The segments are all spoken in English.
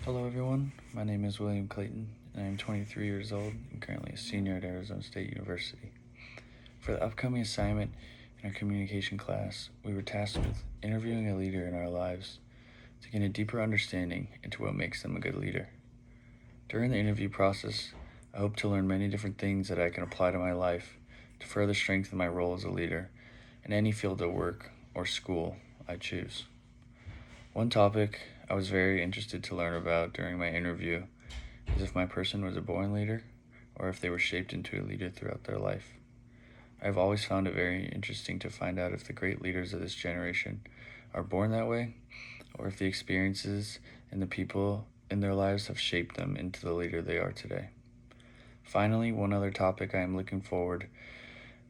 Hello, everyone. My name is William Clayton, and I am 23 years old and currently a senior at Arizona State University. For the upcoming assignment in our communication class, we were tasked with interviewing a leader in our lives to gain a deeper understanding into what makes them a good leader. During the interview process, I hope to learn many different things that I can apply to my life to further strengthen my role as a leader in any field of work or school I choose. One topic I was very interested to learn about during my interview is if my person was a born leader or if they were shaped into a leader throughout their life. I've always found it very interesting to find out if the great leaders of this generation are born that way or if the experiences and the people in their lives have shaped them into the leader they are today. Finally, one other topic I am looking forward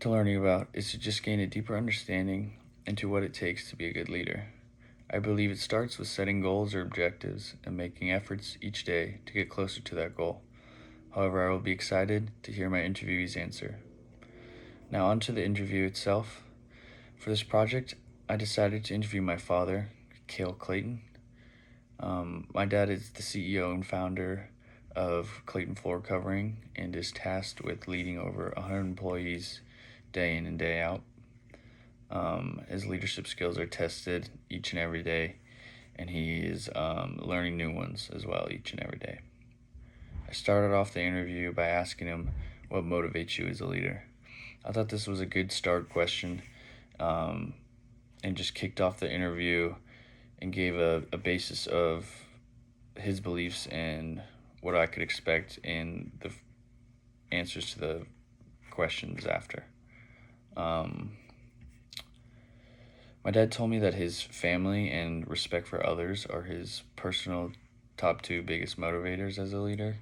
to learning about is to just gain a deeper understanding into what it takes to be a good leader. I believe it starts with setting goals or objectives and making efforts each day to get closer to that goal. However, I will be excited to hear my interviewee's answer. Now, on to the interview itself. For this project, I decided to interview my father, Cale Clayton. My dad is the CEO and founder of Clayton Floor Covering and is tasked with leading over 100 employees day in and day out. His leadership skills are tested each and every day, and he is learning new ones as well each and every day. I started off the interview by asking him, what motivates you as a leader? I thought this was a good start question, and just kicked off the interview and gave a basis of his beliefs and what I could expect in the answers to the questions after. My dad told me that his family and respect for others are his personal top two biggest motivators as a leader.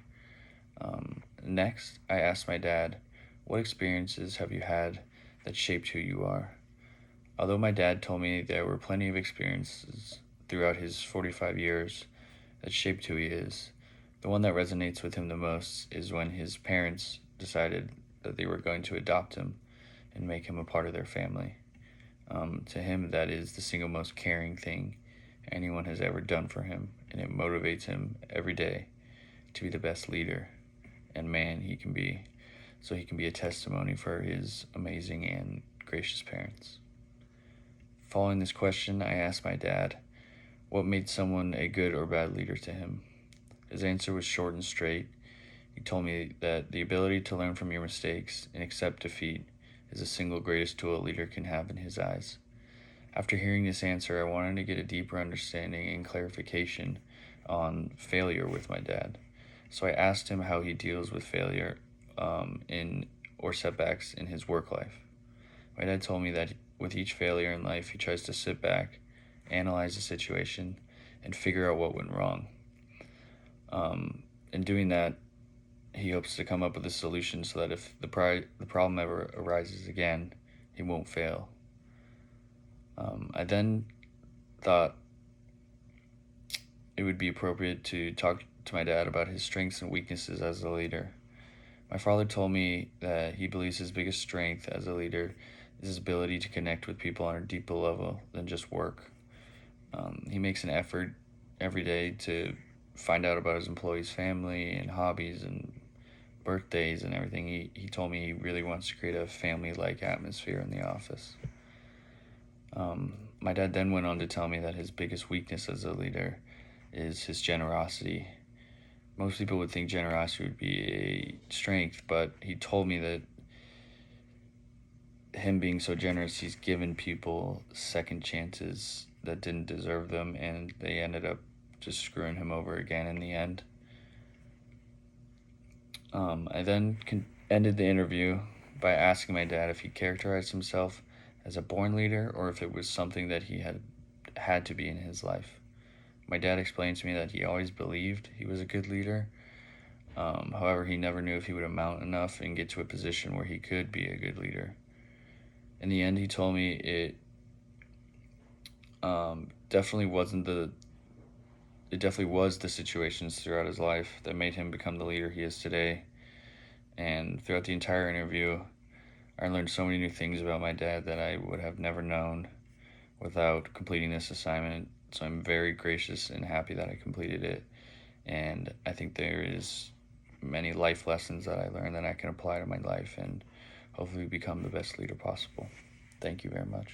Next, I asked my dad, what experiences have you had that shaped who you are? Although my dad told me there were plenty of experiences throughout his 45 years that shaped who he is, the one that resonates with him the most is when his parents decided that they were going to adopt him and make him a part of their family. To him, that is the single most caring thing anyone has ever done for him, and it motivates him every day to be the best leader and man he can be, so he can be a testimony for his amazing and gracious parents. Following this question, I asked my dad what made someone a good or bad leader to him. His answer was short and straight. He told me that the ability to learn from your mistakes and accept defeat is the single greatest tool a leader can have in his eyes. After hearing this answer, I wanted to get a deeper understanding and clarification on failure with my dad. So I asked him how he deals with failure in or setbacks in his work life. My dad told me that with each failure in life, he tries to sit back, analyze the situation, and figure out what went wrong. In doing that, he hopes to come up with a solution so that if the problem ever arises again, he won't fail. I then thought it would be appropriate to talk to my dad about his strengths and weaknesses as a leader. My father told me that he believes his biggest strength as a leader is his ability to connect with people on a deeper level than just work. He makes an effort every day to find out about his employees' family and hobbies and birthdays and everything. He told me he really wants to create a family-like atmosphere in the office. My dad then went on to tell me that his biggest weakness as a leader is his generosity. Most people would think generosity would be a strength, but he told me that him being so generous, he's given people second chances that didn't deserve them, and they ended up just screwing him over again in the end. I then ended the interview by asking my dad if he characterized himself as a born leader or if it was something that he had to be in his life. My dad explained to me that he always believed he was a good leader. However, he never knew if he would amount enough and get to a position where he could be a good leader. In the end, he told me it definitely was the situations throughout his life that made him become the leader he is today. And throughout the entire interview, I learned so many new things about my dad that I would have never known without completing this assignment. So I'm very gracious and happy that I completed it. And I think there is many life lessons that I learned that I can apply to my life and hopefully become the best leader possible. Thank you very much.